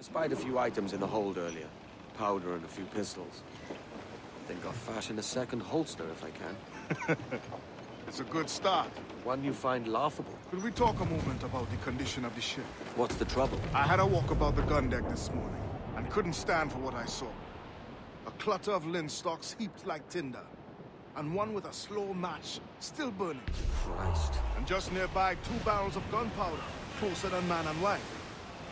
I spied a few items in the hold earlier. Powder and a few pistols. I think I'll fashion a second holster if I can. It's a good start. One you find laughable. Could we talk a moment about the condition of the ship? What's the trouble? I had a walk about the gun deck this morning, and couldn't stand for what I saw. A clutter of linstocks heaped like tinder, and one with a slow match still burning. Christ. And just nearby, 2 barrels of gunpowder, closer than man and wife,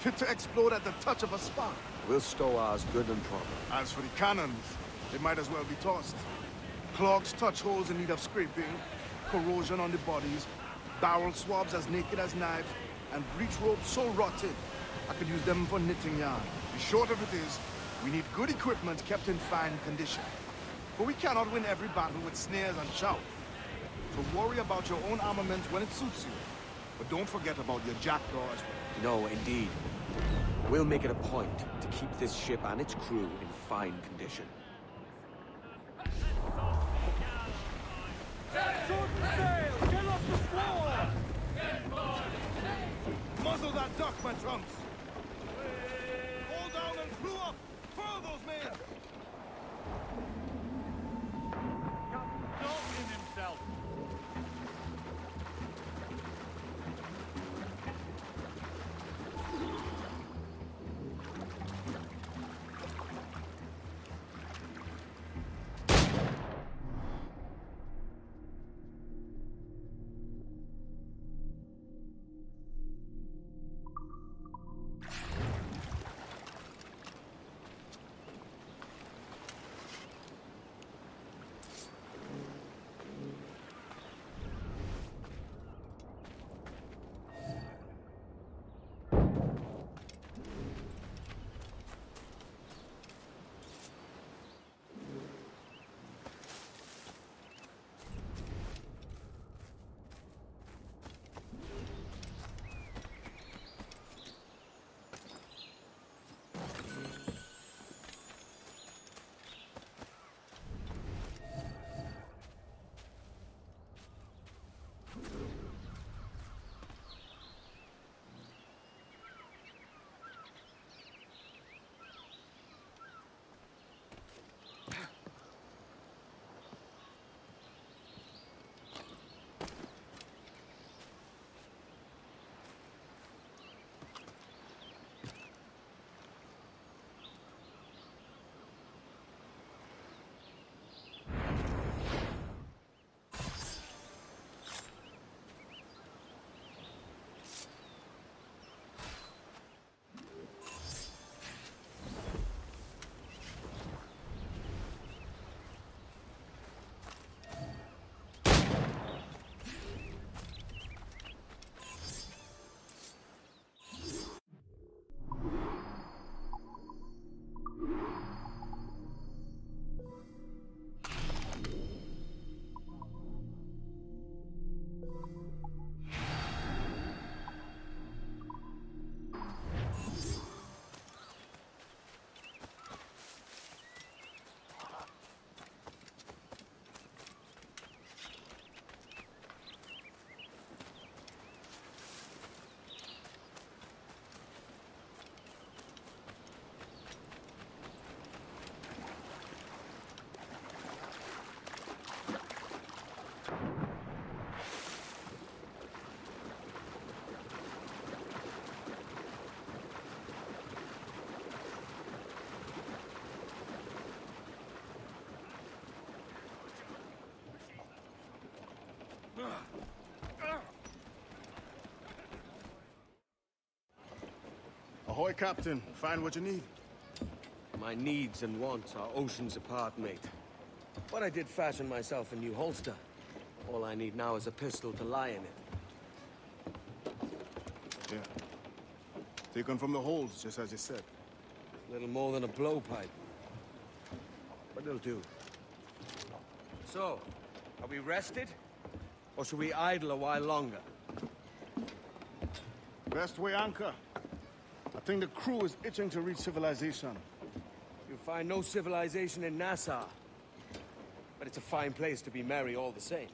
fit to explode at the touch of a spark. We'll stow ours good and proper. As for the cannons, they might as well be tossed. Clogs, touch holes in need of scraping, corrosion on the bodies, barrel swabs as naked as knives, and breech ropes so rotted, I could use them for knitting yarn. The short of it is, we need good equipment kept in fine condition. But we cannot win every battle with snares and shouts. So worry about your own armament when it suits you. But don't forget about your jackdaw as well. No, indeed. We'll make it a point to keep this ship and its crew in fine condition. Muzzle that duck, my trunks! Hold down and crew up! Furl those men! Don't in himself! Ahoy, Captain. Find what you need. My needs and wants are oceans apart, mate. But I did fashion myself a new holster. All I need now is a pistol to lie in it. Yeah. Taken from the holes, just as you said. Little more than a blowpipe. But it'll do. So, are we rested? Or should we idle a while longer? Best way anchor. I think the crew is itching to reach civilization. You'll find no civilization in Nassau. But it's a fine place to be merry all the same.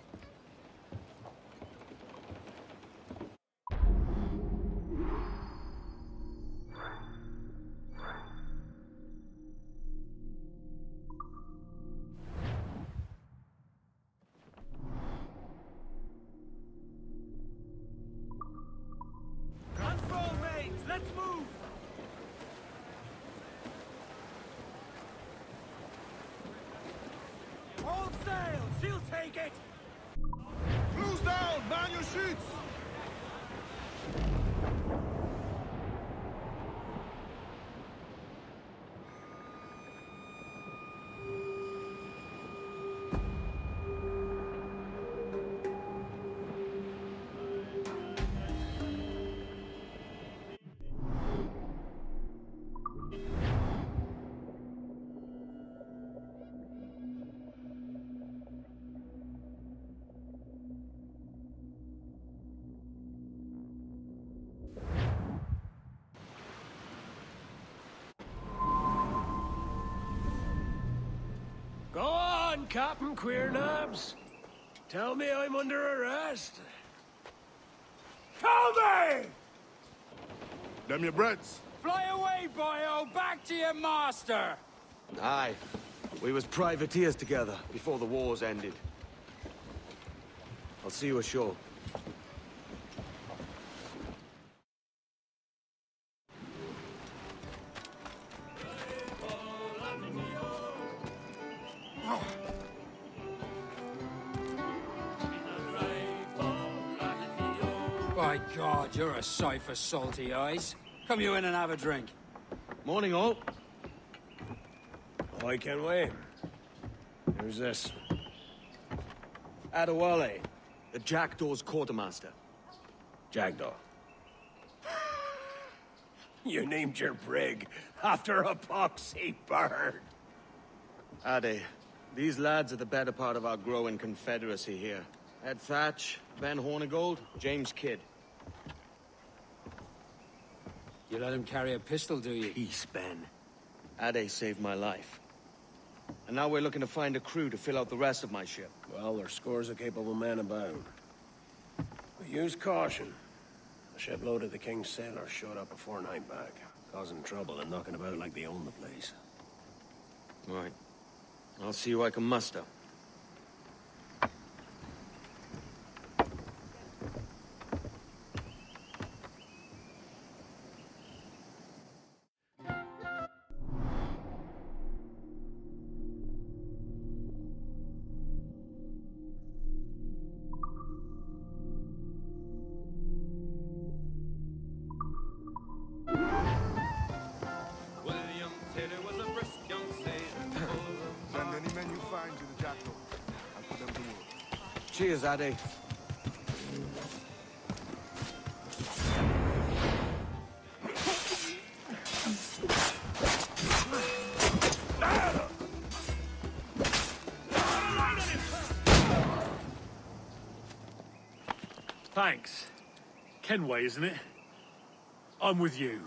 Captain Queernabs? Tell me I'm under arrest. Tell me! Them your breads. Fly away, boyo! Back to your master! Aye. We was privateers together before the wars ended. I'll see you ashore. By God, you're a sight for salty eyes. Come you in and have a drink. Morning, all. I can wait. Who's this? Adewale, the Jackdaw's quartermaster. Jackdaw. You named your brig after a poxy bird. Ade, these lads are the better part of our growing confederacy here. Ed Thatch, Ben Hornigold, James Kidd. You let him carry a pistol, do you? Peace, Ben. Ade saved my life. And now we're looking to find a crew to fill out the rest of my ship. Well, there's scores of capable men about. But use caution. A shipload of the King's sailors showed up before night back, causing trouble and knocking about like they own the place. Right. I'll see who I can muster. Cheers, Ade. Thanks. Kenway, isn't it? I'm with you.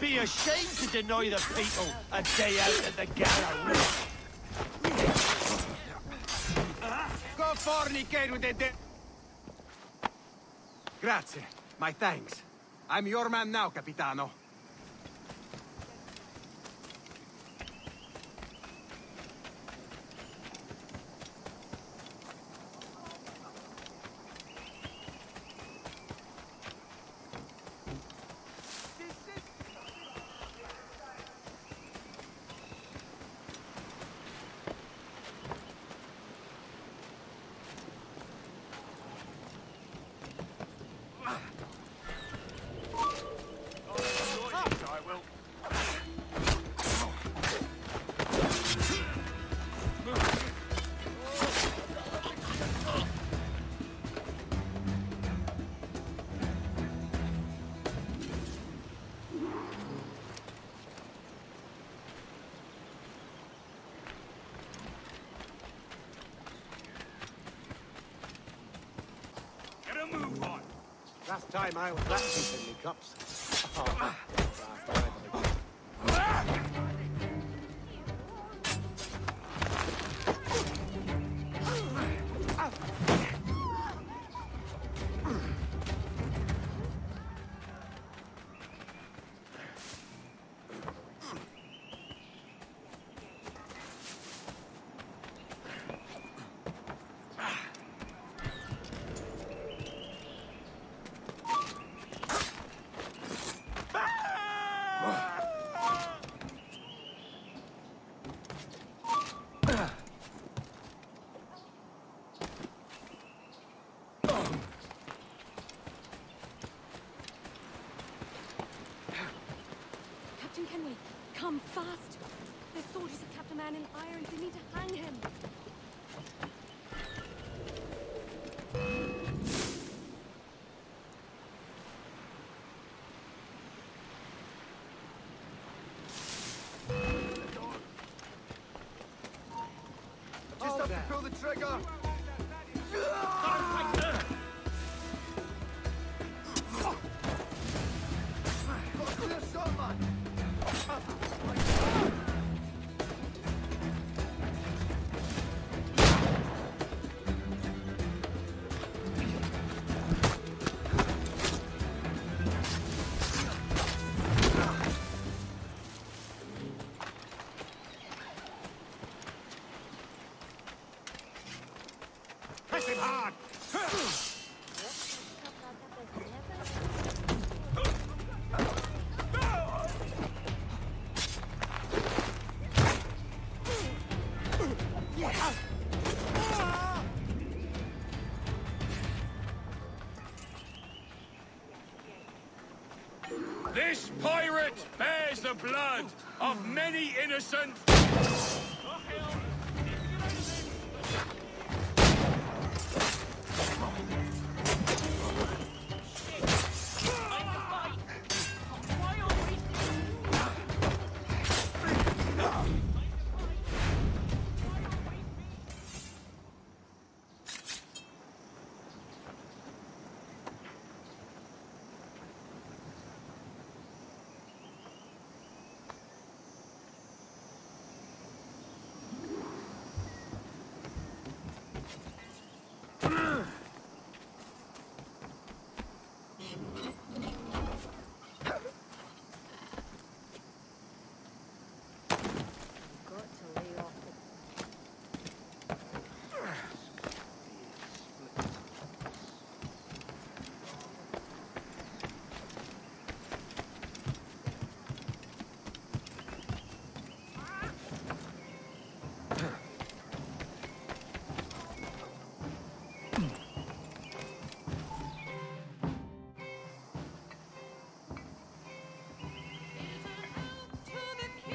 Be ashamed to deny the people a day out at the gallery. Go fornicate with the Grazie. My thanks. I'm your man now, Capitano. last time I was that deep in the cups. Oh. Come fast. There's soldiers have kept a man in irons. They need to hang him. Just have to pull the trigger. Clear shot, man. Press him hard! This pirate bears the blood of many innocent...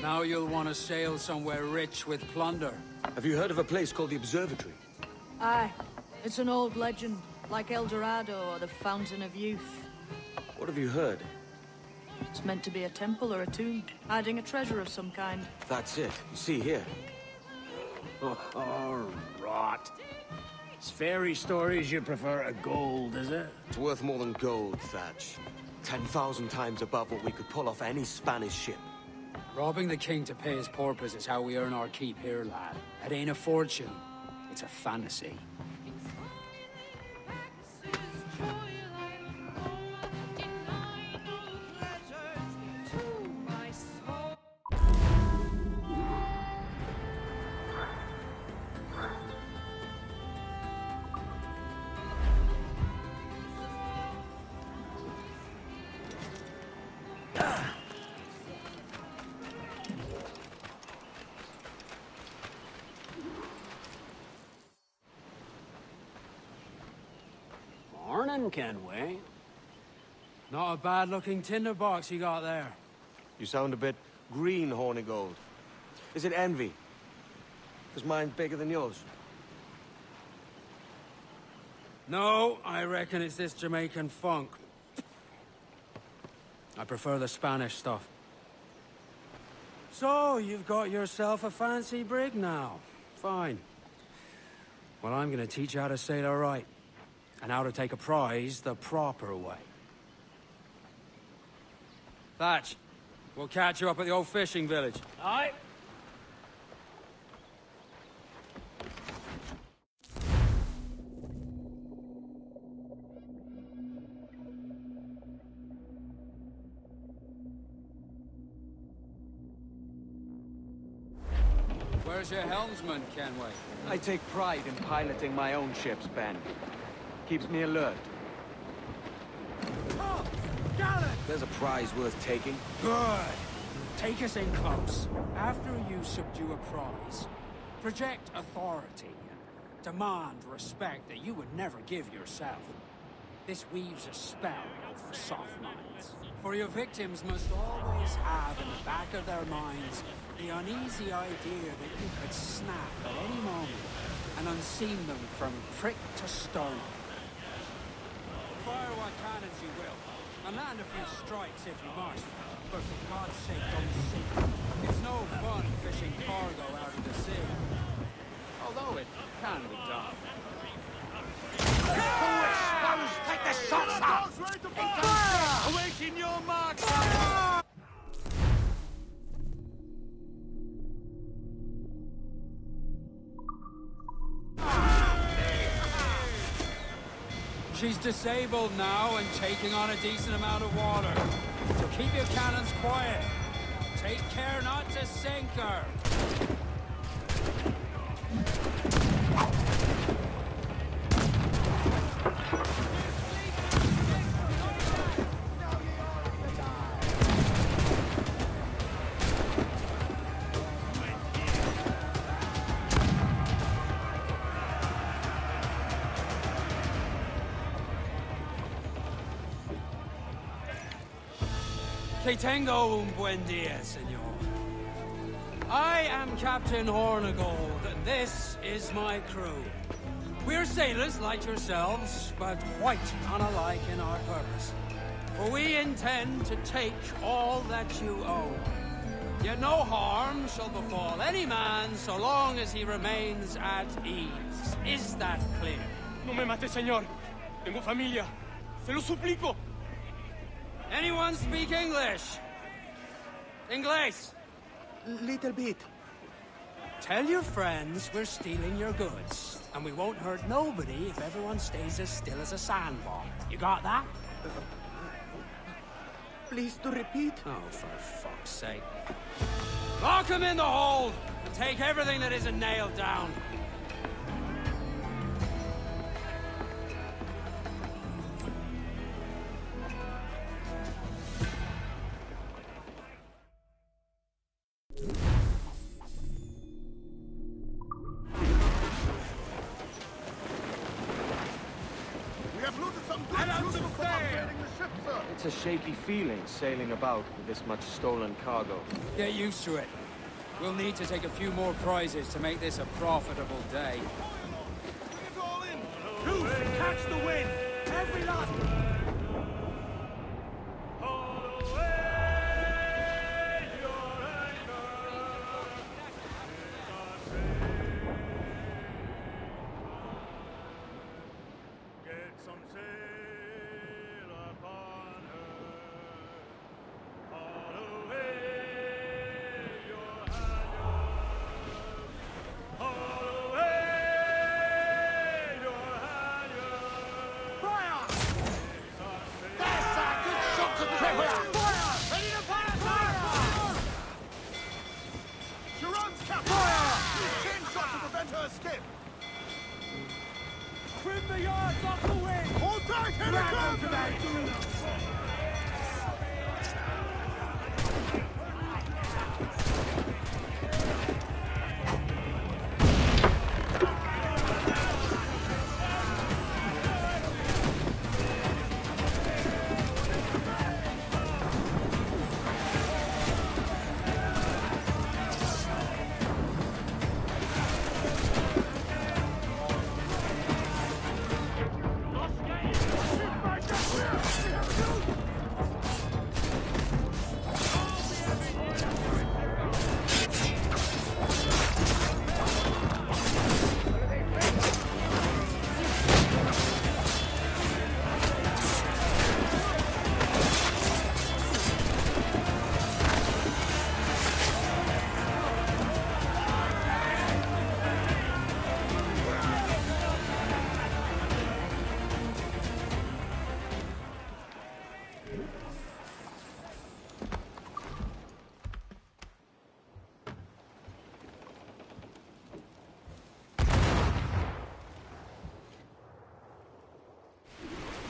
Now you'll want to sail somewhere rich with plunder. Have you heard of a place called the Observatory? Aye. It's an old legend, like El Dorado or the Fountain of Youth. What have you heard? It's meant to be a temple or a tomb, hiding a treasure of some kind. That's it. You see here. Oh, rot. It's fairy stories you prefer to gold, is it? It's worth more than gold, Thatch. 10,000 times above what we could pull off any Spanish ship. Robbing the king to pay his porpoise is how we earn our keep here, lad. It ain't a fortune. It's a fantasy. Morning, Kenway. Not a bad-looking tinderbox you got there. You sound a bit green, Horny Gold. Is it envy? Because mine's bigger than yours. No, I reckon it's this Jamaican funk. I prefer the Spanish stuff. So, you've got yourself a fancy brig now. Fine. Well, I'm gonna teach you how to sail her right. And how to take a prize the proper way. Thatch, we'll catch you up at the old fishing village. Aye. Where's your helmsman, Kenway? I take pride in piloting my own ships, Ben. Keeps me alert. Oh, Gallant! There's a prize worth taking. Good. Take us in close. After you subdue a prize, project authority and demand respect that you would never give yourself. This weaves a spell over soft minds. For your victims must always have in the back of their minds the uneasy idea that you could snap at any moment and unseam them from prick to stone. Fire what cannons you will, and land a few strikes if you must, but for God's sake don't sink. It's no fun fishing cargo out of the sea. Although it can be done. Who exposed? Take the shots out! Fire! Awaiting your mark! She's disabled now and taking on a decent amount of water. So keep your cannons quiet. Take care not to sink her. Que tengo un buen día, señor. I am Captain Hornigold, and this is my crew. We're sailors like yourselves, but quite unalike in our purpose. For we intend to take all that you own. Yet no harm shall befall any man so long as he remains at ease. Is that clear? No me mate, señor. Tengo familia. Se lo suplico. Anyone speak English? Inglés? Little bit. Tell your friends we're stealing your goods, and we won't hurt nobody if everyone stays as still as a sandbar. You got that? Please to repeat. Oh, for fuck's sake. Lock him in the hold, and take everything that isn't nailed down. It's a shaky feeling sailing about with this much stolen cargo. Get used to it. We'll need to take a few more prizes to make this a profitable day. Bring it all in! Loose and catch the wind! Every last...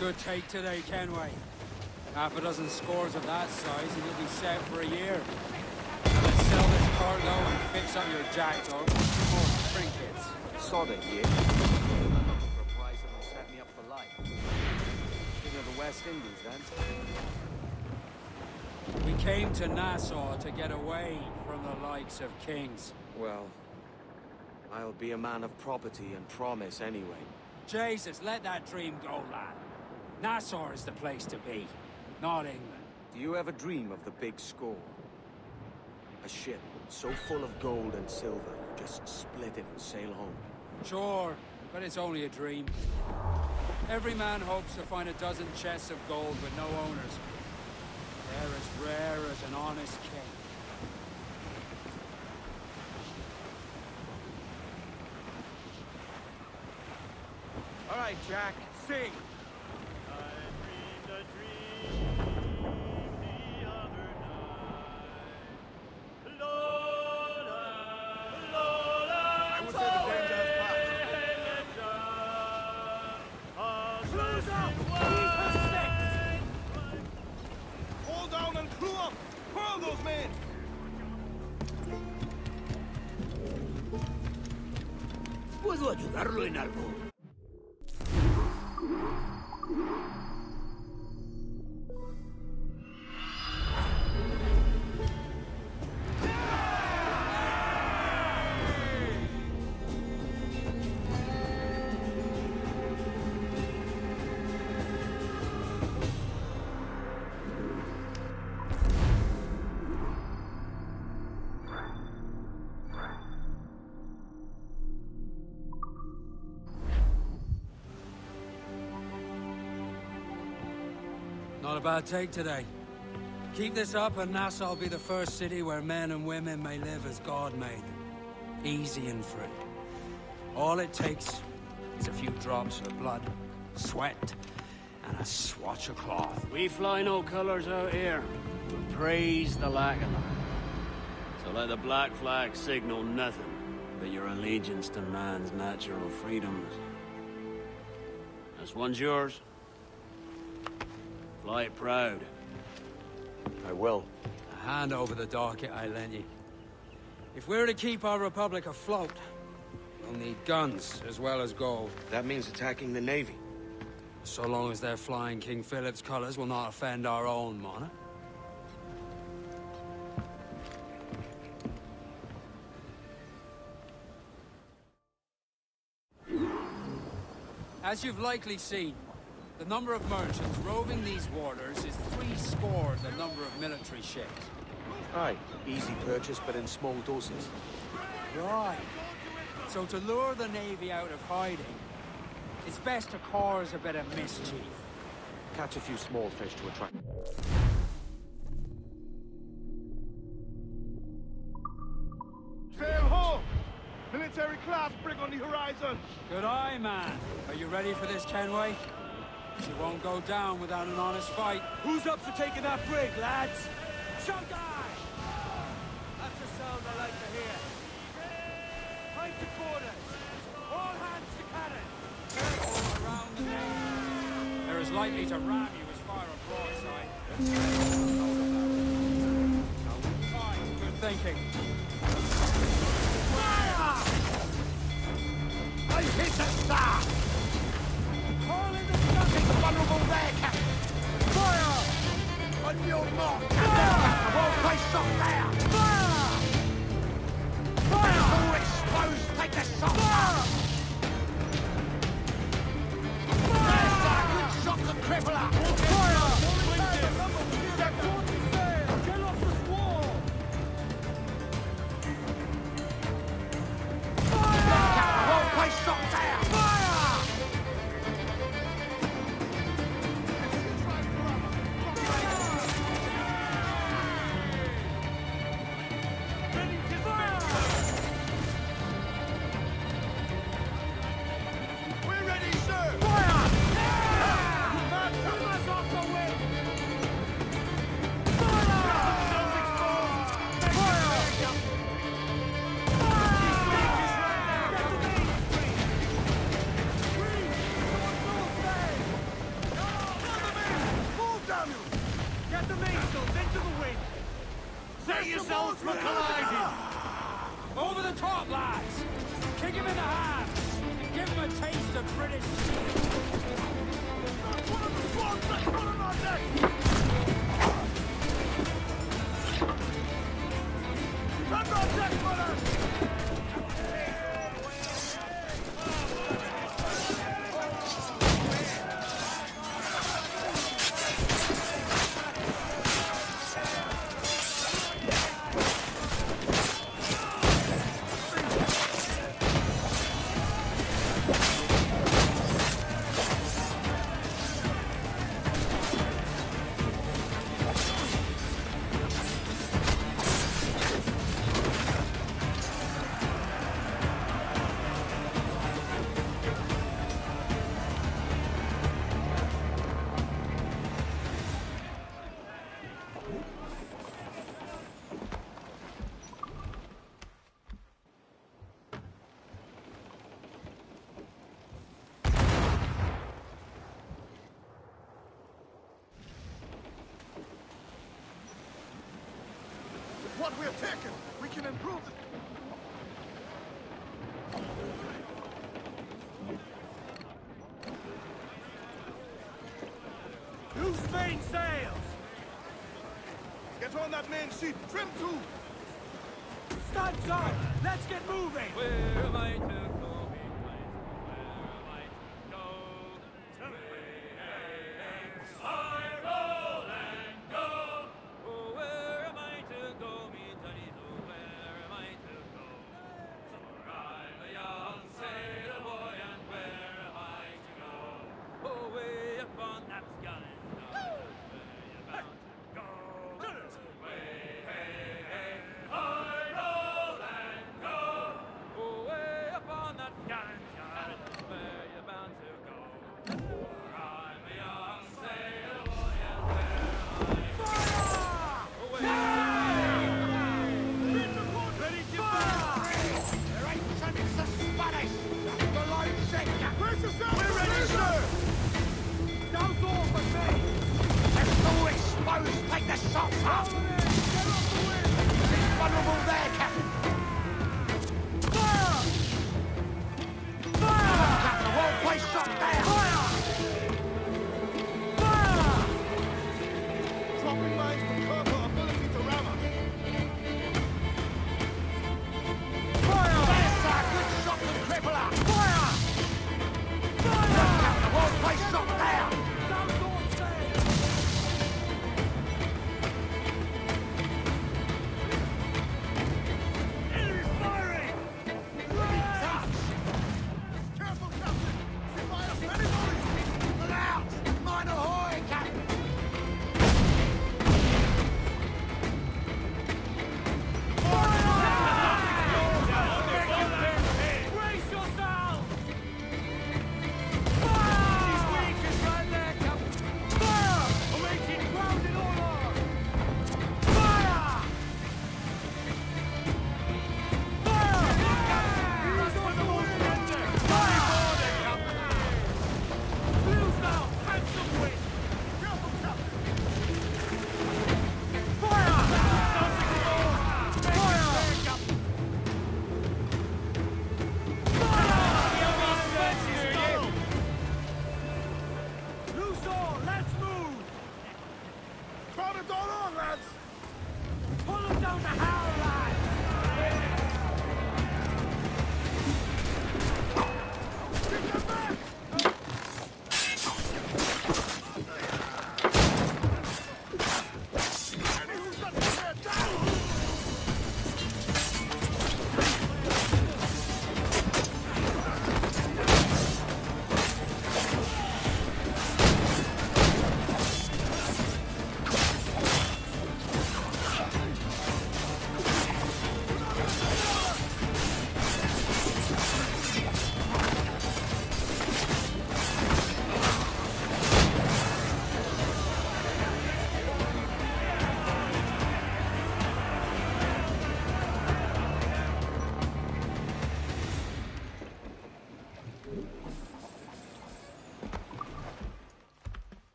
Good take today, Kenway. Half a dozen scores of that size and you'll be set for a year. Let's sell this cargo and fix up your jackdaw with some more trinkets. Sort of, yeah. For a price that'll set me up for life. King of the West Indies, then. We came to Nassau to get away from the likes of kings. Well, I'll be a man of property and promise anyway. Jesus, let that dream go, lad. Nassau is the place to be, not England. Do you ever dream of the big score? A ship so full of gold and silver, you just split it and sail home. Sure, but it's only a dream. Every man hopes to find a dozen chests of gold with no owners. They're as rare as an honest king. All right, Jack, sing! ¿Puedo ayudarlo en algo? Not a bad take today. Keep this up and Nassau will be the first city where men and women may live as God made them. Easy and free. All it takes is a few drops of blood, sweat, and a swatch of cloth. We fly no colors out here, but praise the lack of them. So let the black flag signal nothing but your allegiance to man's natural freedoms. This one's yours. Fly it proud. I will. A hand over the docket I lent you. If we're to keep our republic afloat, we'll need guns as well as gold. That means attacking the Navy. So long as they're flying King Philip's colors will not offend our own monarch. As you've likely seen, the number of merchants roving these waters is 70 the number of military ships. Aye, easy purchase, but in small doses. Right. So to lure the Navy out of hiding, it's best to cause a bit of mischief. Catch a few small fish to attract. Sail ho! Military class brig on the horizon! Good eye, man. Are you ready for this, Kenway? She won't go down without an honest fight. Who's up for taking that brig, lads? Showtime! That's a sound I like to hear. Pipe to quarters. All hands to cannon. Careful around the name. They're as likely to ram you as fire a broadside. Fine, good thinking. Fire! I hit the star! All in the stomach! Vulnerable there, Captain! Fire! On your mark! Captain! Well placed shot there! Fire! Fire! All exposed! Take a shot! Fire! There's that! Good shot to cripple her! Fire! Get off the squall! Fire! Captain! Well placed shot there! Fire! Set yourselves for colliding! Over the top, lads! Kick him in the hands! And give him a taste of British steel! One of the squads that's pulling on deck! what we're taking. We can improve it. Loose main sails! Get on that main sheet. Trim too. Studs up! Let's get moving! Where am I to go? Where am I to go? I roll and go. Oh, where am I to go, me Johnny? Oh, where am I to go? For I'm a young sailor boy, and where am I to go? Oh, way up on that gallant yard, that's where you're bound to go. Way, hey, hey, I roll and go. Oh, way up on that gallant yard, that's where you're bound to go. For I'm a young sailor boy, and where am I to go? Oh, way, Ready to fire! There ain't sending the Spanish. That's the line set. Brace yourself. We're ready, sir! Douse all for me! Let's all exposed. Take the shots off. Get off the wind! He's vulnerable there, Captain. Fire! Captain, the whole place shot down. Fire! Dropping mines will curb her ability to ram us. There's a good shot to cripple her. Fire! Captain, the whole place shot down. Douse all sails! Enemy's firing! Careful, Captain. She fires many volleys. Look out. Mine ahoy, Captain. Brace yourselves! Fire! She's weak as right there, Captain. Fire! Awaiting grounded order! Fire! Fire! Use on the wind! Fire! Blues now! Handsome wind! Careful, Captain. Fire! Fire! Loose all! Let's move! Crowd it all on, lads. Pull them down the howl, lads! Get them back. Any who's got the head down.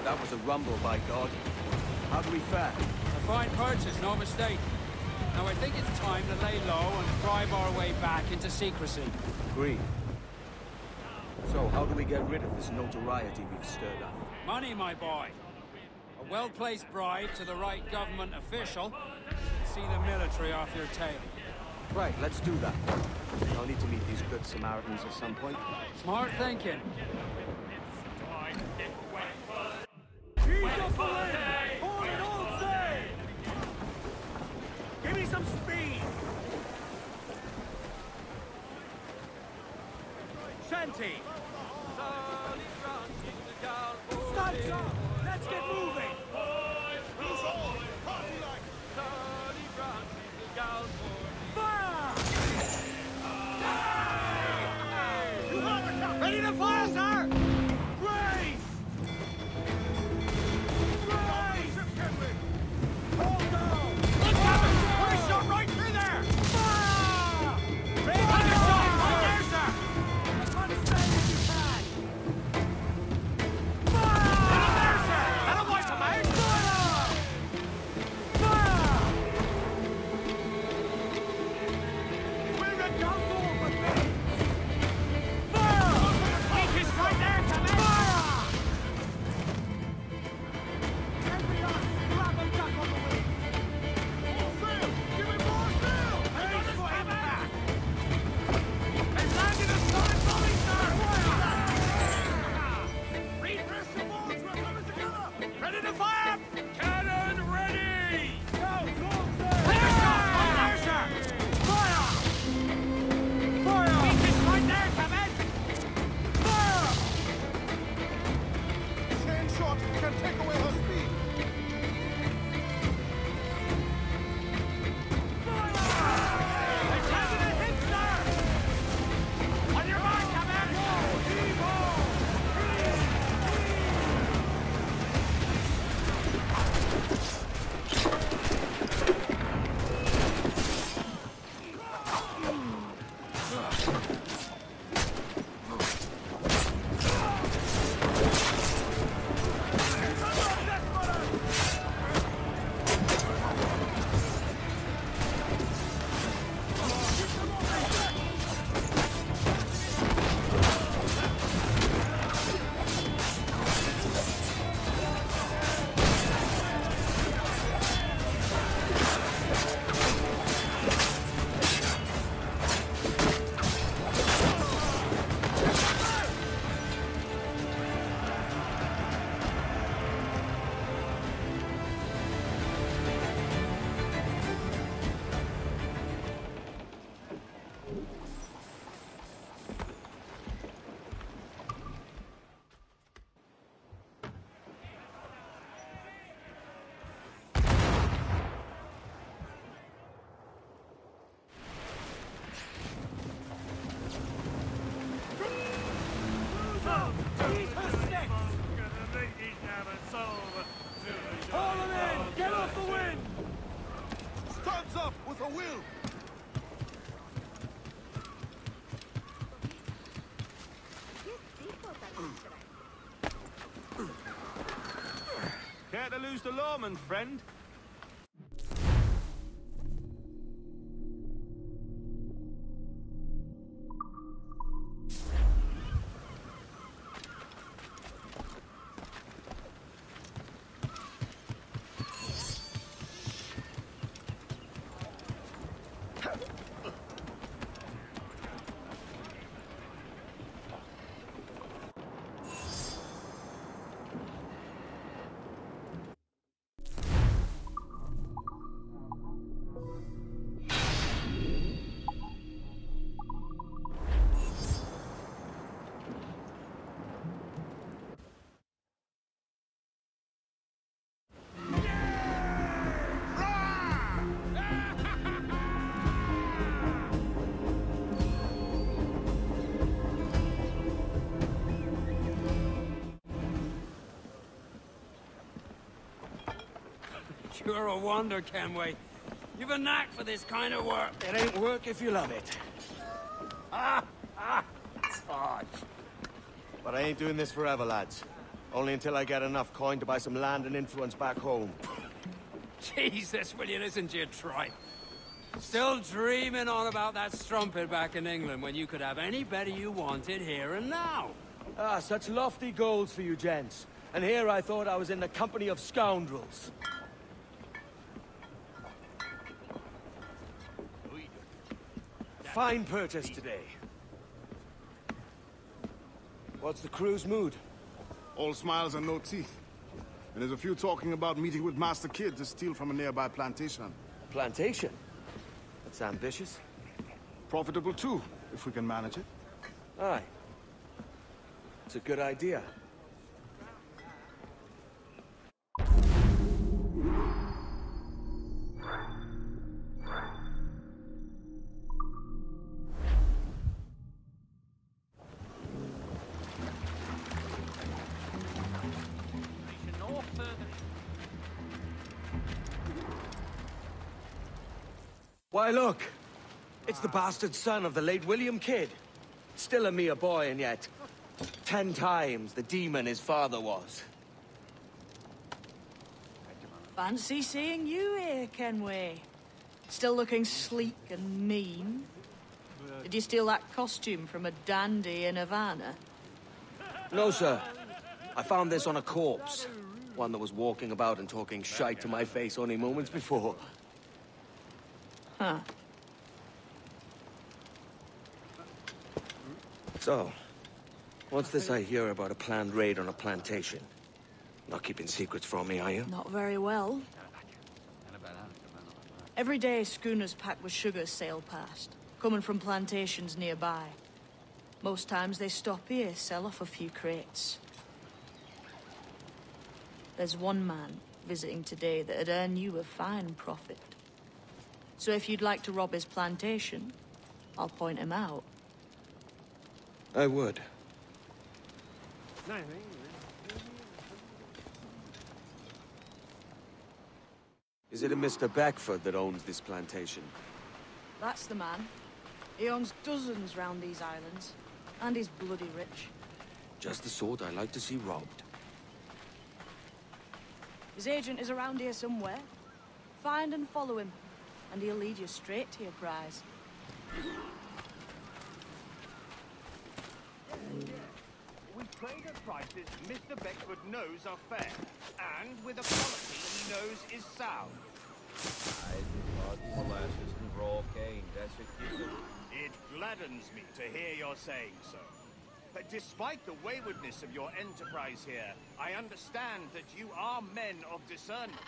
That was a rumble, by God. How do we fare? A fine purchase, no mistake. Now I think it's time to lay low and bribe our way back into secrecy. Agreed. So, how do we get rid of this notoriety we've stirred up? Money, my boy. A well-placed bribe to the right government official. See the military off your tail. Right, let's do that. I'll need to meet these good Samaritans at some point. Smart thinking. Ease up the wind! Hold it all sail! Give me some speed! Shanty! Studs up! Let's get moving! Loose all. Party like. Fire! You have it, Captain. Ready to fire, sir! Brace! Brace! Ship, Henry. Hold down! Look, Captain. We're shot right through there. Fire! Take a shot. Right there, sir. Ready to fire! Cannon ready! Go, there, sir! Fire! Fire! Weakest right there, Captain! Fire! Chain shot can take away her speed. Haul him in! Get off the wind! Studs up with a will. Care to lose the lawman, friend? You're a wonder, Kenway. You've a knack for this kind of work. It ain't work if you love it. Dodge. But I ain't doing this forever, lads. Only until I get enough coin to buy some land and influence back home. Jesus, will you listen to your tripe? Still dreaming on about that strumpet back in England when you could have anybody you wanted here and now. Ah, such lofty goals for you gents. And here I thought I was in the company of scoundrels. Fine purchase today. What's the crew's mood? All smiles and no teeth. And there's a few talking about meeting with Master Kid to steal from a nearby plantation. Plantation? That's ambitious. Profitable too, if we can manage it. Aye. It's a good idea. Why, look! It's the bastard son of the late William Kidd. Still a mere boy, and yet 10 times the demon his father was. Fancy seeing you here, Kenway. Still looking sleek and mean. Did you steal that costume from a dandy in Havana? No, sir. I found this on a corpse. One that was walking about and talking shite to my face only moments before. Huh. So, what's this I hear about a planned raid on a plantation? Not keeping secrets from me, are you? Not very well. Every day, schooners packed with sugar sail past, coming from plantations nearby. Most times they stop here, sell off a few crates. There's one man visiting today that'd earn you a fine profit. So if you'd like to rob his plantation, I'll point him out. I would. Is it a Mr. Beckford that owns this plantation? That's the man. He owns dozens round these islands, and he's bloody rich. Just the sort I like to see robbed. His agent is around here somewhere. Find and follow him, and he'll lead you straight to your prize. We trade at prices Mr. Beckford knows are fair, and with a quality he knows is sound. Molasses and raw cane, that's it. It gladdens me to hear you're saying so. But despite the waywardness of your enterprise here, I understand that you are men of discernment.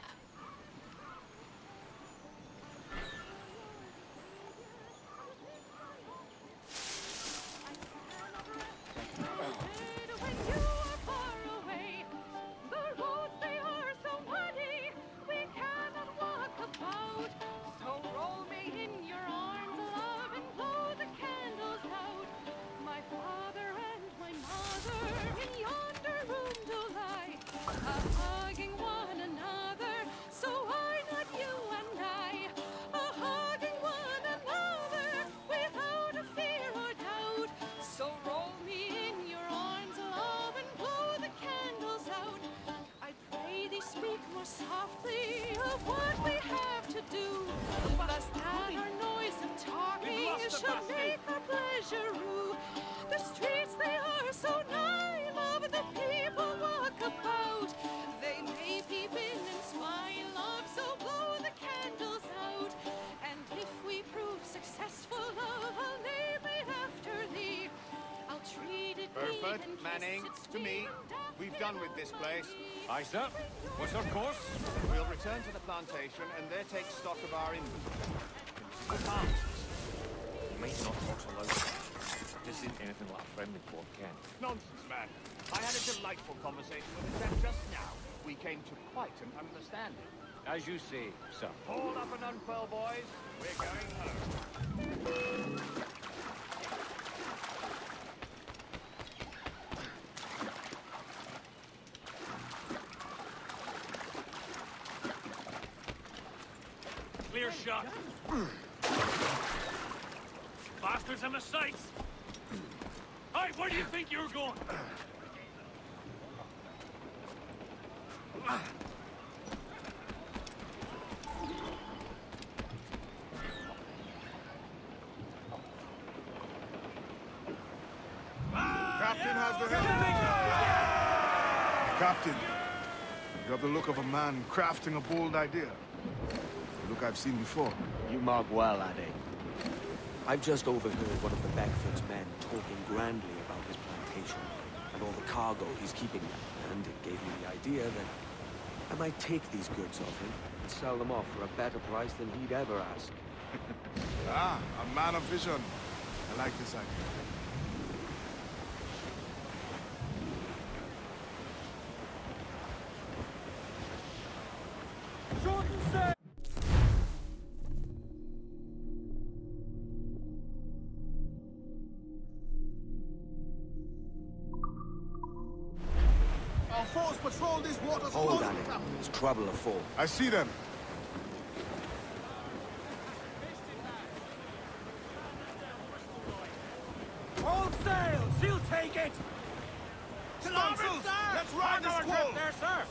Manning, to me, we've done with this place. Aye, sir. What's our course? We'll return to the plantation and there take stock of our inventory. You might not talk so loud. This isn't anything like a friendly port, Ken. Nonsense, man. I had a delightful conversation with a chap just now. We came to quite an understanding. As you say, sir. Hold up and unfurl, boys. We're going home. Clear shot. Bastards in the sights. Hey, where do you think you're going? Captain has the head. Captain, you have the look of a man crafting a bold idea. The look I've seen before. You mark well, Addy. I've just overheard one of the Beckford's men talking grandly about his plantation and all the cargo he's keeping there, and it gave me the idea that I might take these goods off him and sell them off for a better price than he'd ever ask. Ah, a man of vision. I like this idea. Our force patrol these waters Hold closely, on it. Captain. There's trouble afoot. I see them. All sails! She'll take it! Starboard, sir! Let's ride the squall! There, sir!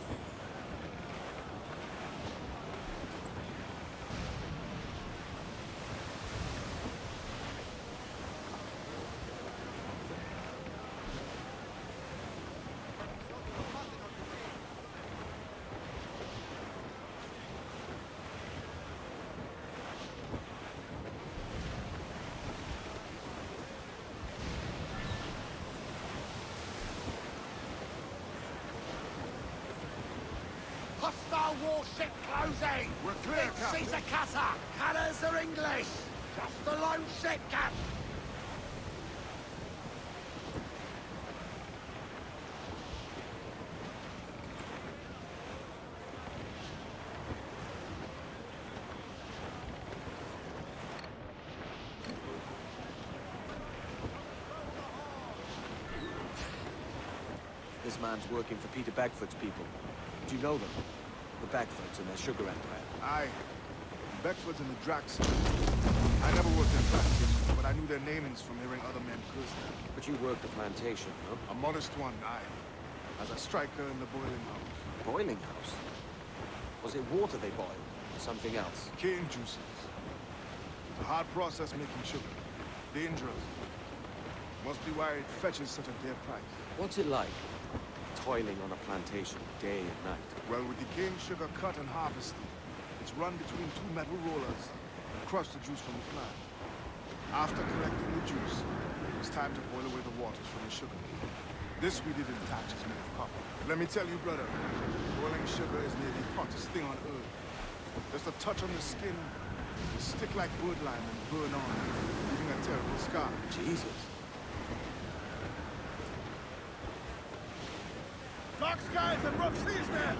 Hostile warship closing! We're clear, Big Captain. Caesar cutter! Colours are English! Just the lone ship, Cap! This man's working for Peter Bagfoot's people. Do you know them? The Bagfoots and their sugar empire. Aye. The Beckfords and the Drax. I never worked in plantation, but I knew their namings from hearing other men curse them. But you worked the plantation, huh? A modest one, aye. As a striker in the boiling house. Boiling house? Was it water they boiled? Or something else? Cane juices. It's a hard process making sugar. Dangerous. Must be why it fetches such a dear price. What's it like? Toiling on a plantation day and night. Well, with the cane sugar cut and harvested, it's run between two metal rollers and crush the juice from the plant. After collecting the juice, it's time to boil away the waters from the sugar. This we did in thatch is made of copper. Let me tell you, brother, boiling sugar is near the hottest thing on earth. Just a touch on the skin, will stick like bird lime and burn on, leaving a terrible scar. Jesus. Dark skies and rough seas there!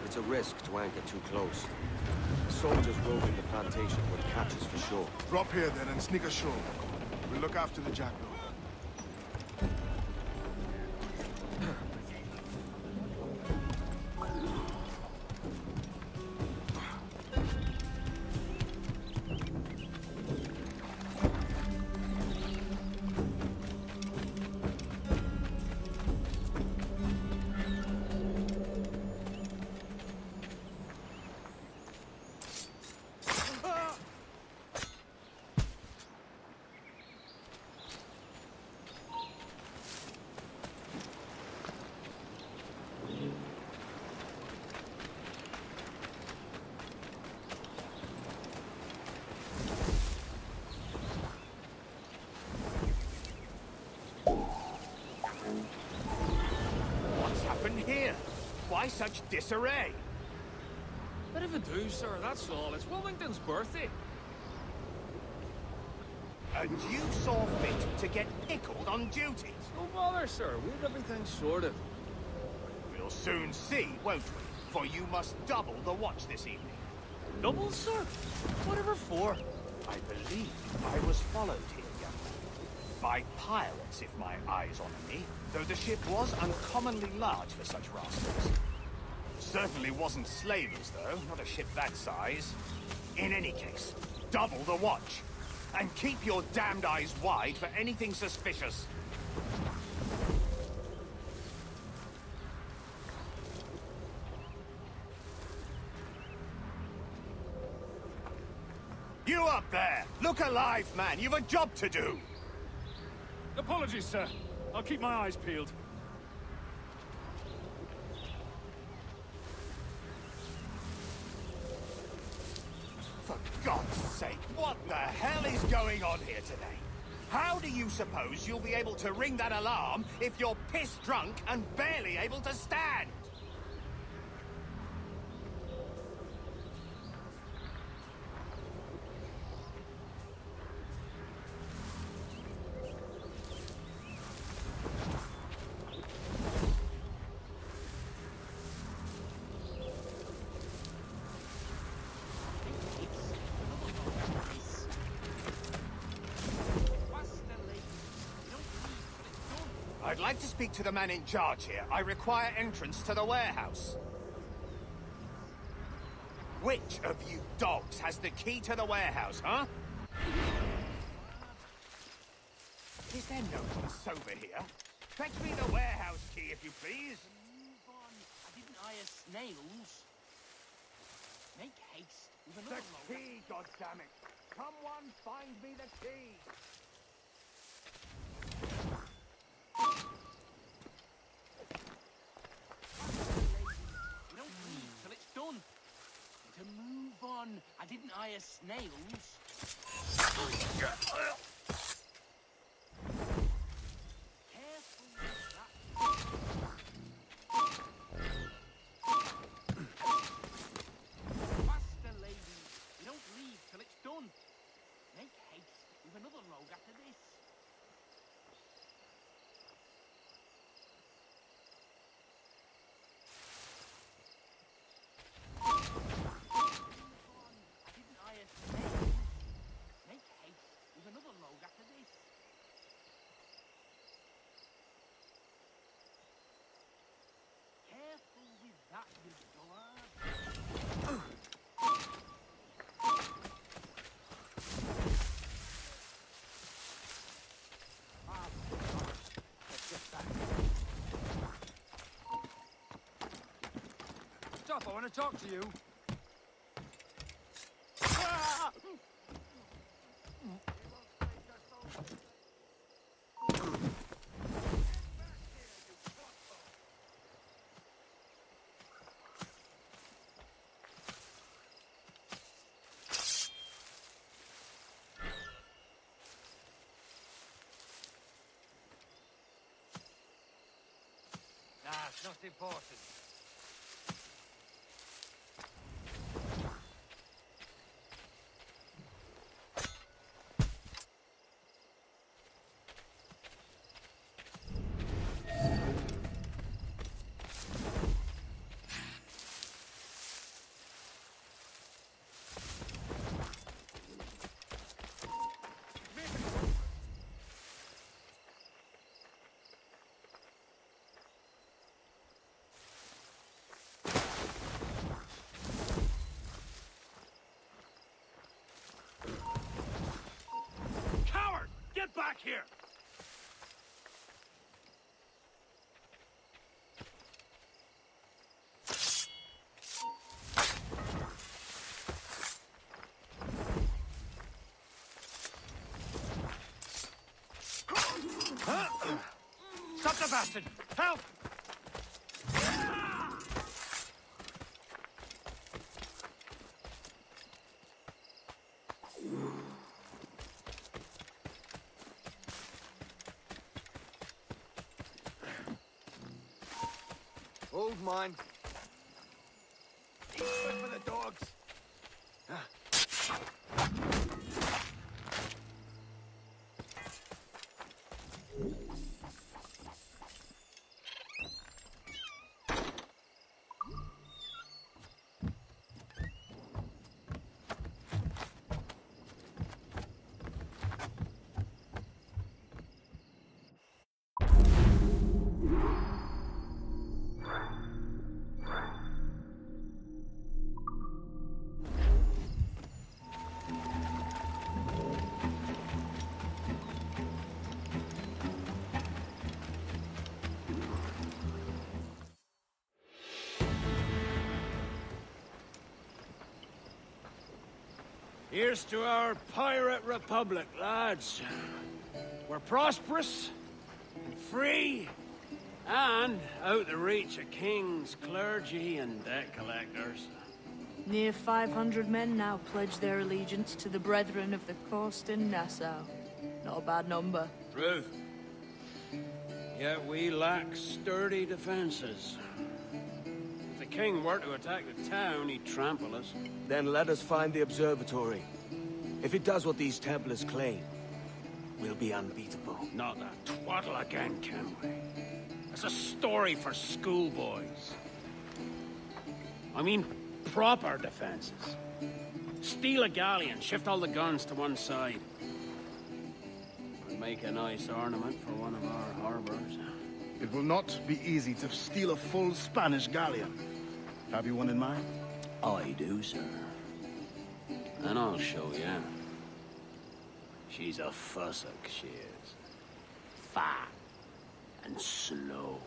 It's a risk to anchor too close. Soldiers roving the plantation would catch us for sure. Drop here then and sneak ashore. We'll look after the jackdaw. Here? Why such disarray? Bit of a do, sir, that's all. It's Wilmington's birthday. And you saw fit to get pickled on duty? No bother, sir. We have everything sorted. We'll soon see, won't we? For you must double the watch this evening. Double, sir? Whatever for? I believe I was followed here, young man. By pirates, if my eyes honour me, though the ship was uncommonly large for such rascals. Certainly wasn't slavers, though, not a ship that size. In any case, double the watch. And keep your damned eyes wide for anything suspicious. You up there! Look alive, man! You've a job to do! Apologies, sir. I'll keep my eyes peeled. For God's sake, what the hell is going on here today? How do you suppose you'll be able to ring that alarm if you're piss-drunk and barely able to stand? I'd like to speak to the man in charge here. I require entrance to the warehouse. Which of you dogs has the key to the warehouse, huh? Is there no one sober here? Fetch me the warehouse key, if you please. Move on. I didn't hire snails. Make haste. With another The key, goddammit! Someone find me the key! You don't leave till it's done. To move on. I didn't hire snails. I want to talk to you. Nah, it's not important. Get back here! Stop the bastard! Help! Hold mine. Good for the dogs. Here's to our pirate republic, lads. We're prosperous, and free, and out the reach of kings, clergy, and debt collectors. Near 500 men now pledge their allegiance to the Brethren of the Coast in Nassau. Not a bad number. Truth. Yet we lack sturdy defenses. If the king were to attack the town, he'd trample us. Then let us find the observatory. If it does what these Templars claim, we'll be unbeatable. Not that twaddle again, Kenway. That's a story for schoolboys. I mean, proper defenses. Steal a galleon, shift all the guns to one side. And make a nice ornament for one of our harbors. It will not be easy to steal a full Spanish galleon. Have you one in mind? I do, sir. And I'll show you. She's a fussock, she is. Fat and slow.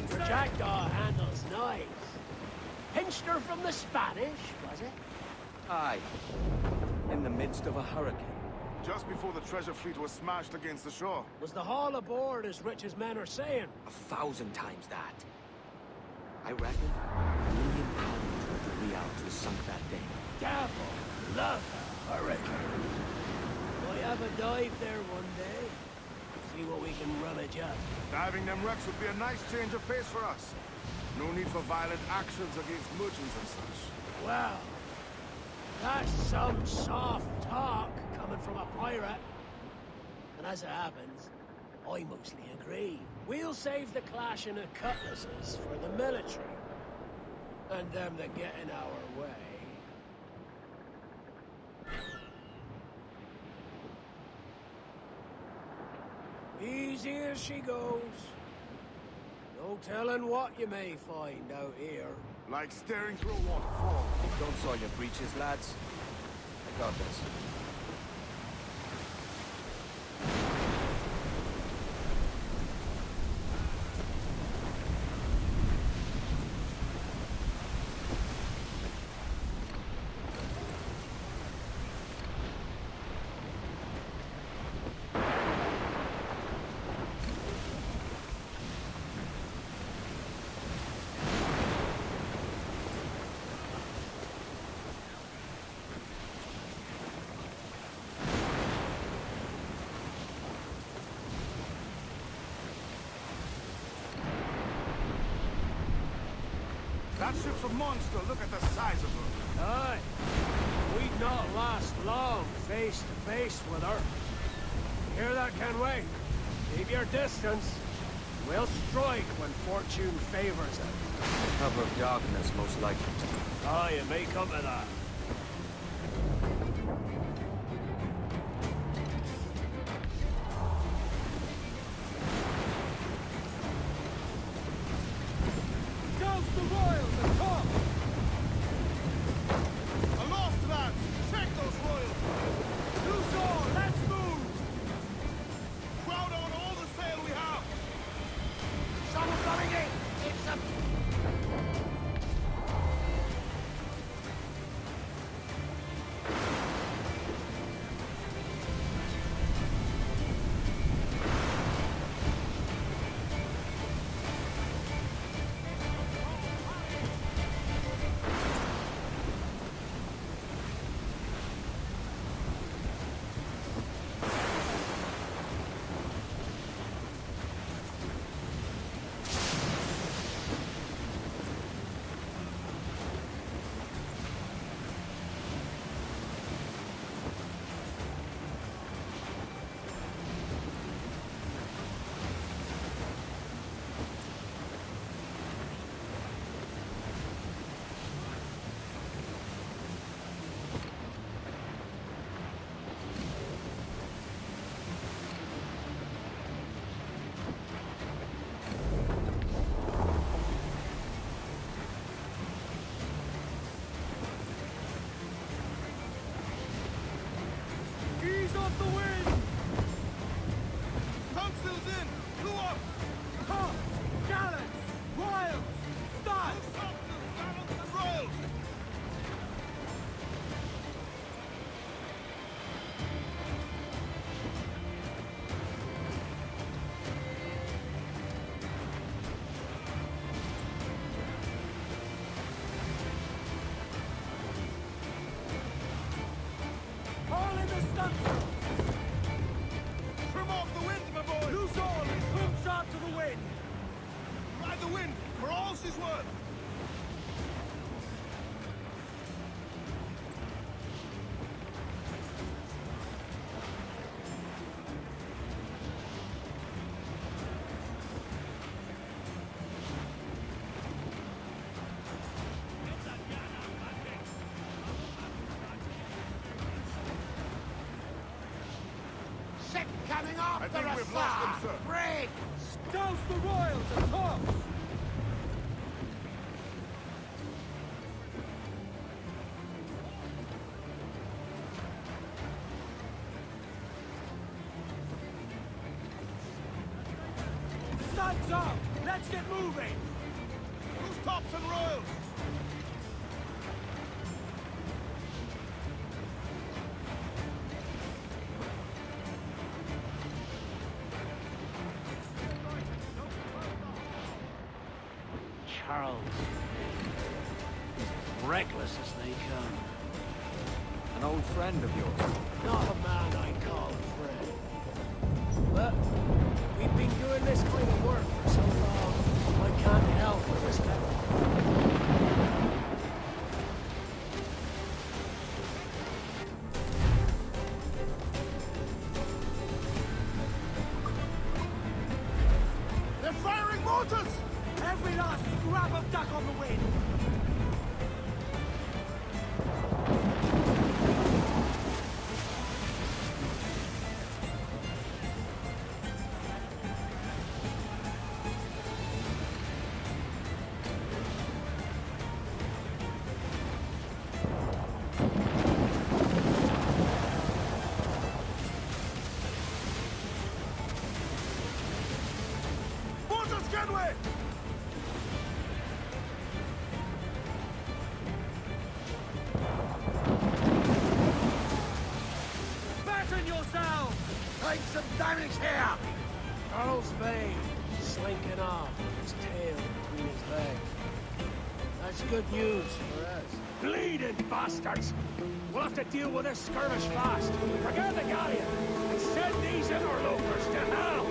Her jackdaw handles nice. Pinched her from the Spanish, was it? Aye. In the midst of a hurricane. Just before the treasure fleet was smashed against the shore. Was the haul aboard as rich as men are saying? 1,000 times that. I reckon £1 million worth of reals was sunk that day. Devil, love a hurricane. Might have a dive there one day. See what we can rummage up. Diving them wrecks would be a nice change of pace for us. No need for violent actions against merchants and such. Well, that's some soft talk coming from a pirate. And as it happens, I mostly agree. We'll save the clashing of cutlasses for the military. And them that get in our way. Easy as she goes. No telling what you may find out here. Like staring through a waterfall. Don't soil your breeches, lads. I got this. That ship's a monster. Look at the size of her. Aye. We'd not last long face to face with her. You hear that, Kenway? Keep your distance. We'll strike when fortune favors it. Cover of darkness, most likely. Aye, it may come to that. Aloft, lads! Check those royals! Loose all! Let's move! Crowd on all the sail we have! Someone coming in! It's a... Ease off the wind! Tungstill's in! Blew up! Tops! Gallants! Royals! Studs! Tungstils, gallants, and royals! All in the stunsail! Trim off the wind, my boy! Loose all and swim sharp to the wind! Ride the wind, for all she's worth! Ship coming after think us, we've lost them, sir. Brig! Douse the royals and tops! Studs up! Let's get moving! Who's tops and royals? Charles. Reckless as they come. An old friend of yours. Not a man I call friend. But we've been doing this kind of work for so long, I can't help but respect him. They're firing mortars! Every last scrap of duck on the wind! Kenway! Batten yourselves! Take some damage here! Earl's vein slinking off, his tail between his legs. That's good news for us. Bleeding bastards! We'll have to deal with this skirmish fast. Forget the galleon and send these interlopers to hell!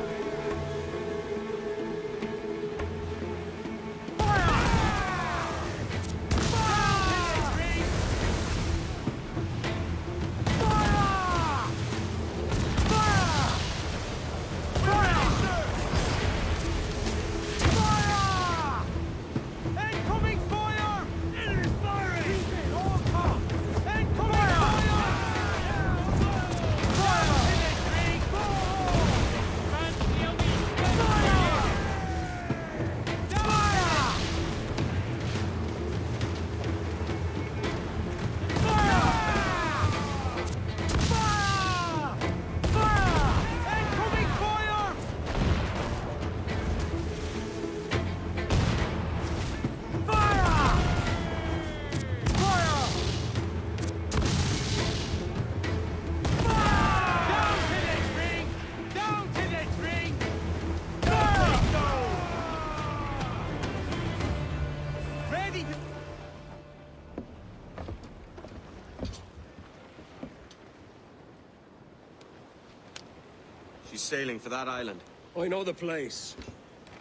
She's sailing for that island. I know the place.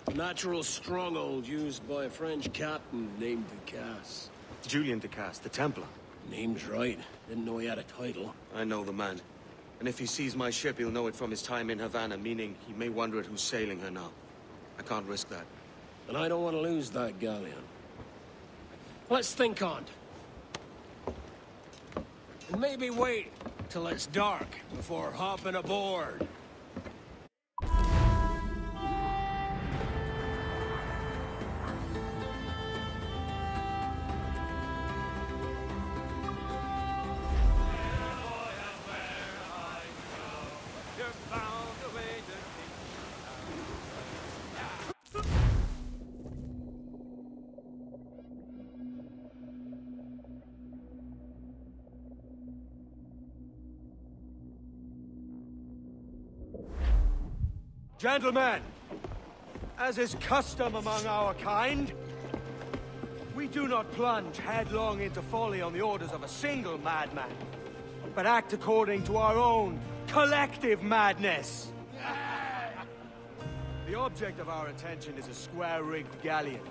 A natural stronghold used by a French captain named Ducasse. Julian Ducasse, the Templar. Name's right. Didn't know he had a title. I know the man. And if he sees my ship, he'll know it from his time in Havana, meaning he may wonder at who's sailing her now. I can't risk that. And I don't want to lose that galleon. Let's think on it. And maybe wait till it's dark before hopping aboard. Gentlemen, as is custom among our kind, we do not plunge headlong into folly on the orders of a single madman, but act according to our own collective madness. The object of our attention is a square-rigged galleon,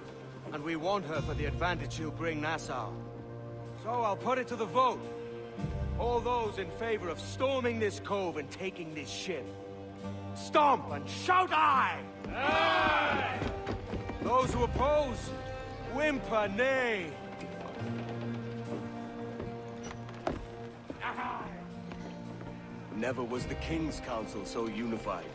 and we want her for the advantage she'll bring Nassau. So I'll put it to the vote. All those in favor of storming this cove and taking this ship, stomp and shout aye! Aye! Those who oppose, whimper nay. Never was the King's Council so unified.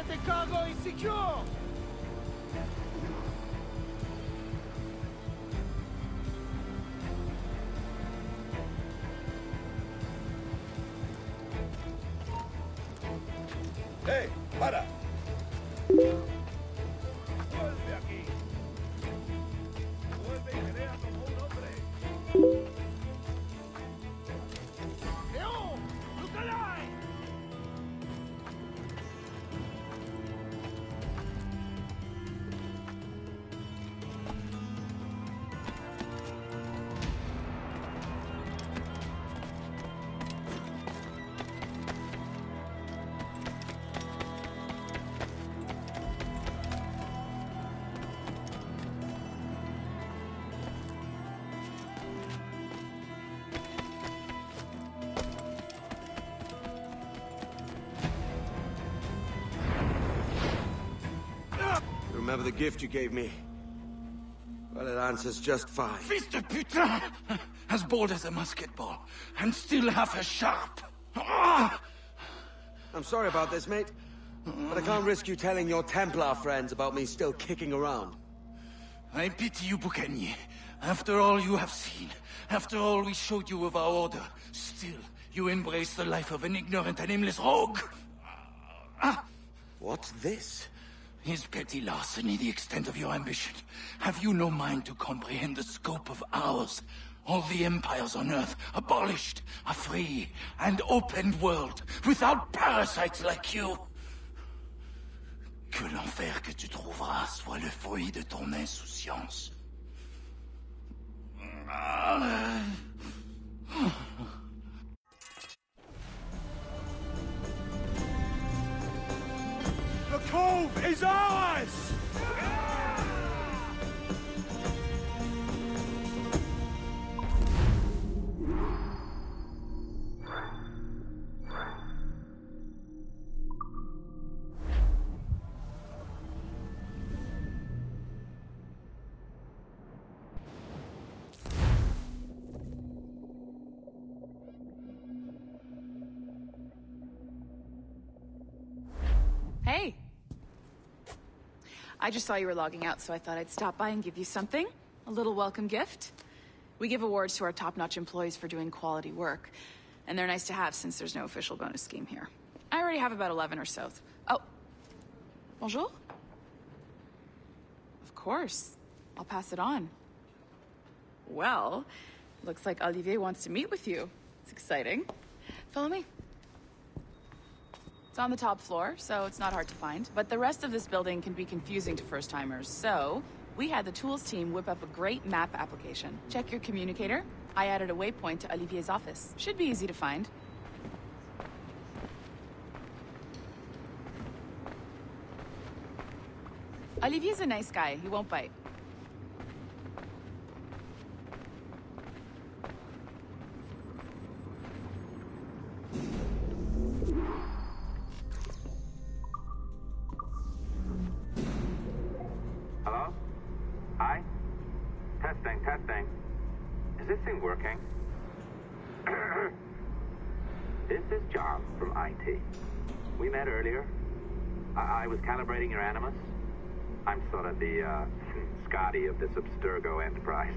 The cargo is secure! Hey, para! Vuelve aquí. Vuelve y crea como un hombre. Leon! Look alive! Remember the gift you gave me? Well, it answers just fine. Fils de putain! As bold as a musket ball, and still half as sharp. Ah! I'm sorry about this, mate. But I can't risk you telling your Templar friends about me still kicking around. I pity you, Boucanier. After all you have seen, after all we showed you of our order, still you embrace the life of an ignorant and aimless rogue. What's this? Is petty larceny the extent of your ambition? Have you no mind to comprehend the scope of ours? All the empires on Earth abolished, a free and open world, without parasites like you. Que l'enfer que tu trouveras soit le fruit de ton insouciance. The cove is ours! Hey! I just saw you were logging out, so I thought I'd stop by and give you something. A little welcome gift. We give awards to our top-notch employees for doing quality work, and they're nice to have since there's no official bonus scheme here. I already have about 11 or so. Oh. Bonjour? Of course. I'll pass it on. Well, looks like Olivier wants to meet with you. It's exciting. Follow me. It's on the top floor, so it's not hard to find. But the rest of this building can be confusing to first-timers, so we had the tools team whip up a great map application. Check your communicator. I added a waypoint to Olivier's office. Should be easy to find. Olivier's a nice guy. He won't bite. Hello? Hi? Testing, testing. Is this thing working? This is John from IT. We met earlier. I was calibrating your Animus. I'm sort of the, Scotty of this Abstergo enterprise.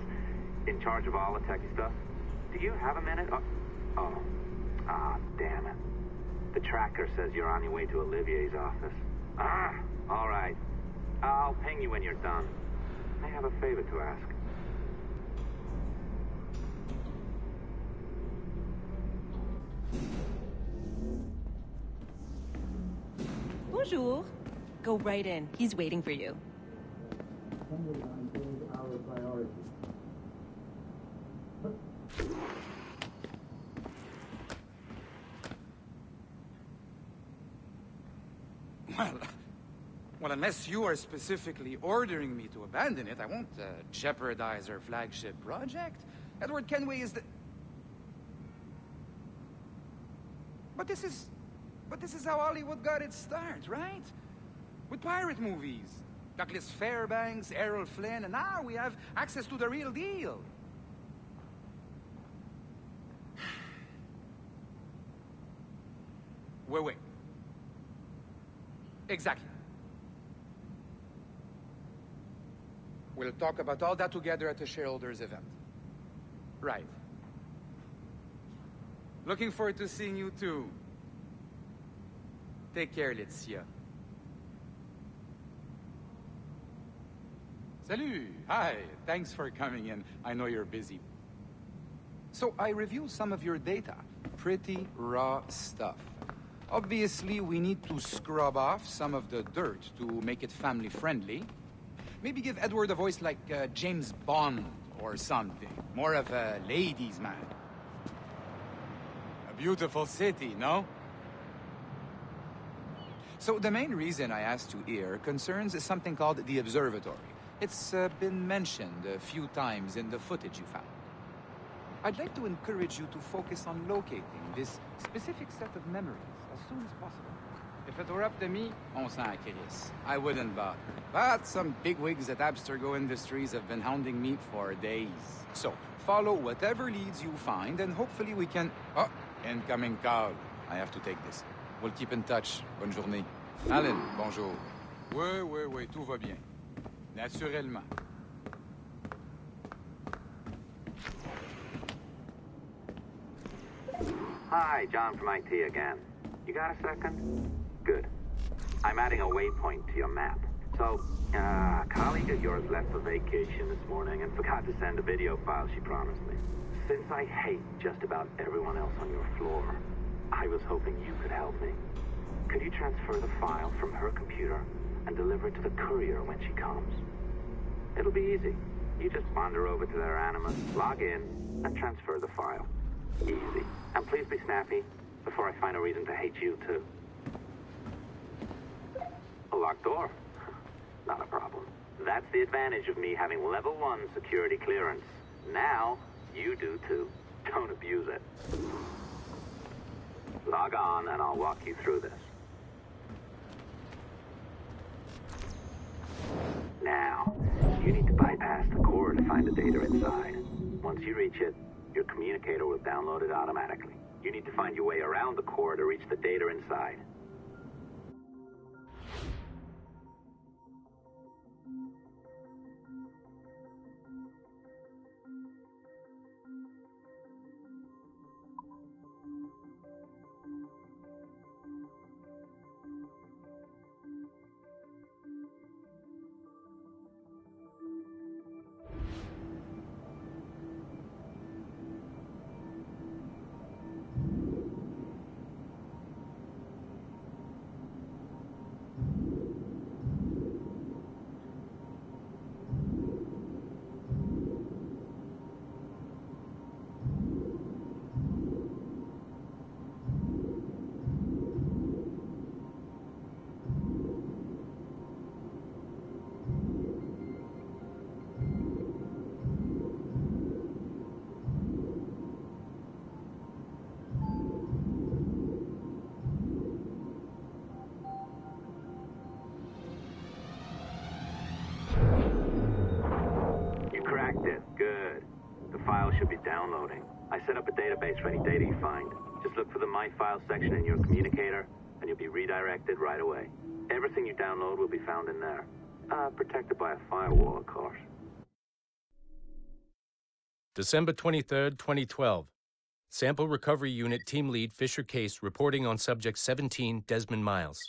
In charge of all the techie stuff. Do you have a minute? Damn it. The tracker says you're on your way to Olivier's office. All right. I'll ping you when you're done. I have a favor to ask. Bonjour. Go right in. He's waiting for you. Well, unless you are specifically ordering me to abandon it, I won't jeopardize our flagship project. Edward Kenway is the... But this is how Hollywood got its start, right? With pirate movies. Douglas Fairbanks, Errol Flynn, and now we have access to the real deal. Wait. Exactly. We'll talk about all that together at the shareholders event. Right. Looking forward to seeing you too. Take care, Laetitia. Salut! Hi! Thanks for coming in. I know you're busy. So I reviewed some of your data. Pretty raw stuff. Obviously, we need to scrub off some of the dirt to make it family-friendly. Maybe give Edward a voice like James Bond or something. More of a ladies' man. A beautiful city, no? So the main reason I asked you here concerns something called the observatory. It's been mentioned a few times in the footage you found. I'd like to encourage you to focus on locating this specific set of memories as soon as possible. If it were up to me, on s'en crisse. I wouldn't bother. But some bigwigs at Abstergo Industries have been hounding me for days. So, follow whatever leads you find, and hopefully we can... Oh, incoming call. I have to take this. We'll keep in touch. Bonne journée. Alan, bonjour. Oui, tout va bien. Naturellement. Hi, John from IT again. You got a second? Good. I'm adding a waypoint to your map. So, a colleague of yours left for vacation this morning and forgot to send a video file she promised me. Since I hate just about everyone else on your floor, I was hoping you could help me. Could you transfer the file from her computer and deliver it to the courier when she comes? It'll be easy. You just wander over to their Animus, log in, and transfer the file. Easy. And please be snappy before I find a reason to hate you, too. A locked door? Not a problem. That's the advantage of me having level 1 security clearance. Now, you do, too. Don't abuse it. Log on, and I'll walk you through this. Now, you need to bypass the core to find the data inside. Once you reach it, your communicator will download it automatically. You need to find your way around the core to reach the data inside. Good. The file should be downloading. I set up a database for any data you find. Just look for the My Files section in your communicator, and you'll be redirected right away. Everything you download will be found in there. Protected by a firewall, of course. December 23rd, 2012. Sample Recovery Unit Team Lead Fisher Case reporting on Subject 17, Desmond Miles.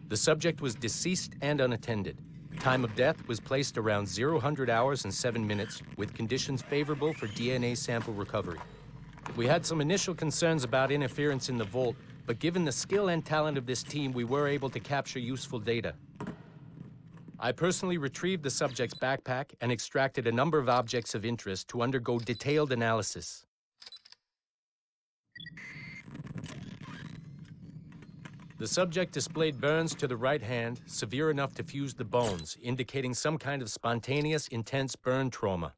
The subject was deceased and unattended. Time of death was placed around 00 hours and 7 minutes, with conditions favorable for DNA sample recovery. We had some initial concerns about interference in the vault, but given the skill and talent of this team, we were able to capture useful data. I personally retrieved the subject's backpack and extracted a number of objects of interest to undergo detailed analysis. The subject displayed burns to the right hand, severe enough to fuse the bones, indicating some kind of spontaneous, intense burn trauma.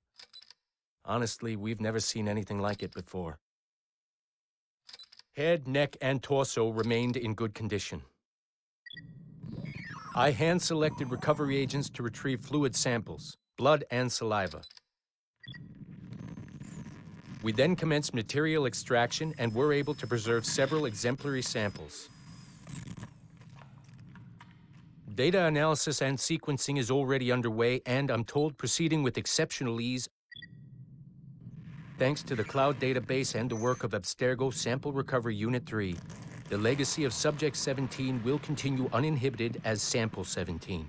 Honestly, we've never seen anything like it before. Head, neck, and torso remained in good condition. I hand-selected recovery agents to retrieve fluid samples, blood and saliva. We then commenced material extraction and were able to preserve several exemplary samples. Data analysis and sequencing is already underway, and I'm told proceeding with exceptional ease thanks to the cloud database and the work of Abstergo Sample Recovery Unit 3. The legacy of Subject 17 will continue uninhibited as Sample 17.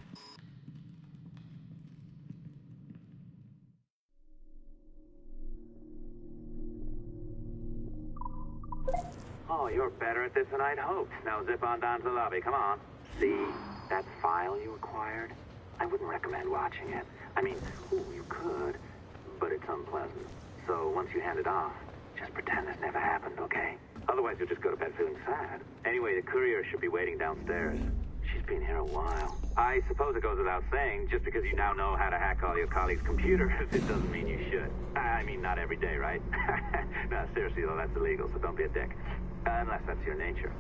Oh, you're better at this than I'd hoped. Now zip on down to the lobby, come on. See, that file you acquired? I wouldn't recommend watching it. I mean, ooh, you could, but it's unpleasant. So once you hand it off, just pretend this never happened, okay? Otherwise you'll just go to bed feeling sad. Anyway, the courier should be waiting downstairs. She's been here a while. I suppose it goes without saying, just because you now know how to hack all your colleagues' computers, it doesn't mean you should. I mean, not every day, right? No, seriously though, that's illegal, so don't be a dick. Unless that's your nature.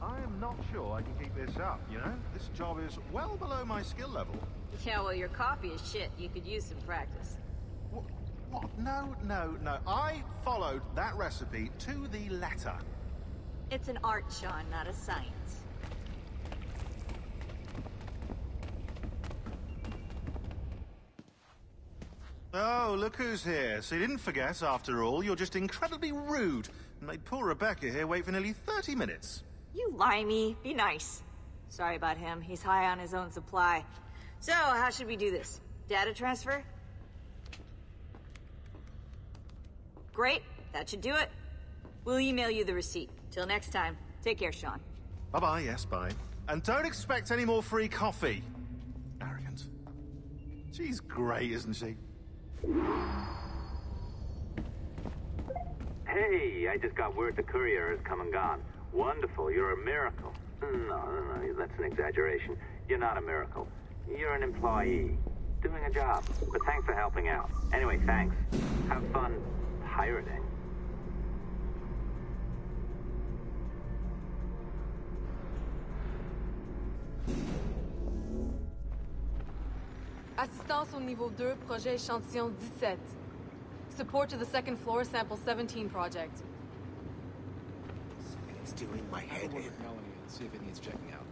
I am not sure I can keep this up, you know? This job is well below my skill level. Yeah, well, your coffee is shit. You could use some practice. What? No. I followed that recipe to the letter. It's an art, Sean, not a science. Oh, look who's here. So you didn't forget, after all. You're just incredibly rude. And made poor Rebecca here wait for nearly 30 minutes. You limey. Be nice. Sorry about him. He's high on his own supply. So, how should we do this? Data transfer? Great. That should do it. We'll email you the receipt. Till next time. Take care, Sean. Bye-bye, yes, bye. And don't expect any more free coffee. Arrogant. She's great, isn't she? Hey, I just got word the courier has come and gone. Wonderful, you're a miracle. No, that's an exaggeration. You're not a miracle. You're an employee, doing a job. But thanks for helping out. Anyway, thanks. Have fun pirating. Assistance au niveau 2, projet échantillon 17. Support to the second floor, sample 17 project. It's doing my head in. Melanie and see if it needs checking out.